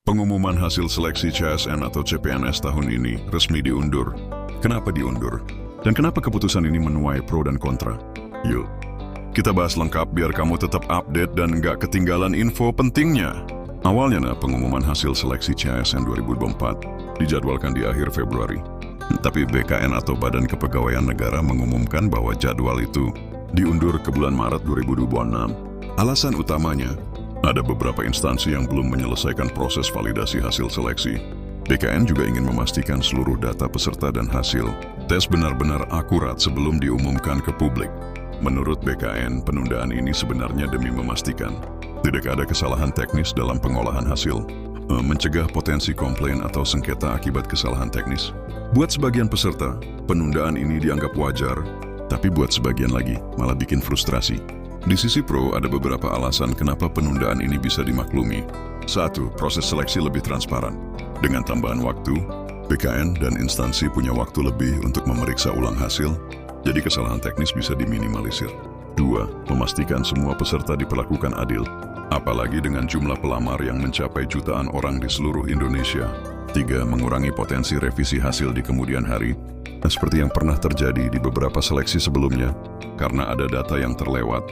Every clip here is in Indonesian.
Pengumuman hasil seleksi CSN atau CPNS tahun ini resmi diundur. Kenapa diundur? Dan kenapa keputusan ini menuai pro dan kontra? Yuk, kita bahas lengkap biar kamu tetap update dan nggak ketinggalan info pentingnya. Awalnya pengumuman hasil seleksi CSN 2024 dijadwalkan di akhir Februari. Tapi BKN atau Badan Kepegawaian Negara mengumumkan bahwa jadwal itu diundur ke bulan Maret 2026. Alasan utamanya, ada beberapa instansi yang belum menyelesaikan proses validasi hasil seleksi. BKN juga ingin memastikan seluruh data peserta dan hasil tes benar-benar akurat sebelum diumumkan ke publik. Menurut BKN, penundaan ini sebenarnya demi memastikan tidak ada kesalahan teknis dalam pengolahan hasil, mencegah potensi komplain atau sengketa akibat kesalahan teknis. Buat sebagian peserta, penundaan ini dianggap wajar, tapi buat sebagian lagi malah bikin frustrasi. Di sisi pro, ada beberapa alasan kenapa penundaan ini bisa dimaklumi. 1. Proses seleksi lebih transparan. Dengan tambahan waktu, BKN dan instansi punya waktu lebih untuk memeriksa ulang hasil, jadi kesalahan teknis bisa diminimalisir. 2. Memastikan semua peserta diperlakukan adil, apalagi dengan jumlah pelamar yang mencapai jutaan orang di seluruh Indonesia. 3. Mengurangi potensi revisi hasil di kemudian hari, seperti yang pernah terjadi di beberapa seleksi sebelumnya, karena ada data yang terlewat.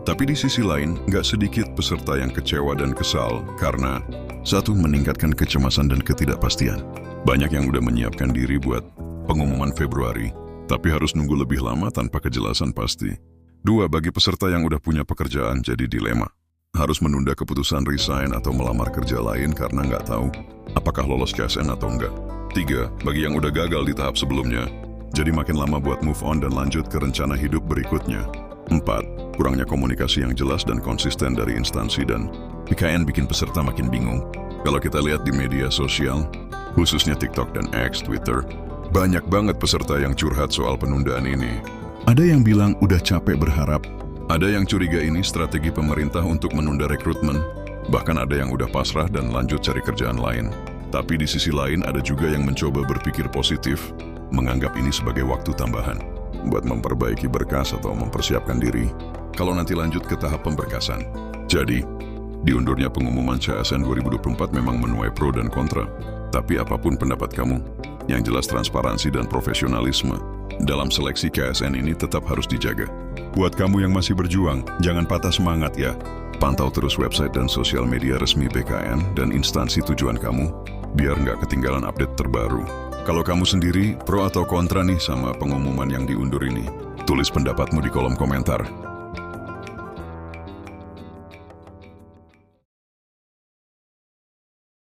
Tapi di sisi lain, nggak sedikit peserta yang kecewa dan kesal karena 1. Meningkatkan kecemasan dan ketidakpastian. Banyak yang udah menyiapkan diri buat pengumuman Februari, tapi harus nunggu lebih lama tanpa kejelasan pasti. 2. Bagi peserta yang udah punya pekerjaan jadi dilema. Harus menunda keputusan resign atau melamar kerja lain karena nggak tahu apakah lolos CSN atau enggak. 3. Bagi yang udah gagal di tahap sebelumnya, jadi makin lama buat move on dan lanjut ke rencana hidup berikutnya. 4. Kurangnya komunikasi yang jelas dan konsisten dari instansi dan BKN bikin peserta makin bingung. Kalau kita lihat di media sosial, khususnya TikTok dan X, Twitter, banyak banget peserta yang curhat soal penundaan ini. Ada yang bilang udah capek berharap, ada yang curiga ini strategi pemerintah untuk menunda rekrutmen, bahkan ada yang udah pasrah dan lanjut cari kerjaan lain. Tapi di sisi lain ada juga yang mencoba berpikir positif, menganggap ini sebagai waktu tambahan buat memperbaiki berkas atau mempersiapkan diri kalau nanti lanjut ke tahap pemberkasan. Jadi, diundurnya pengumuman CSN 2024 memang menuai pro dan kontra. Tapi apapun pendapat kamu, yang jelas transparansi dan profesionalisme dalam seleksi CSN ini tetap harus dijaga. Buat kamu yang masih berjuang, jangan patah semangat ya. Pantau terus website dan sosial media resmi BKN dan instansi tujuan kamu, biar nggak ketinggalan update terbaru. Kalau kamu sendiri, pro atau kontra nih sama pengumuman yang diundur ini? Tulis pendapatmu di kolom komentar.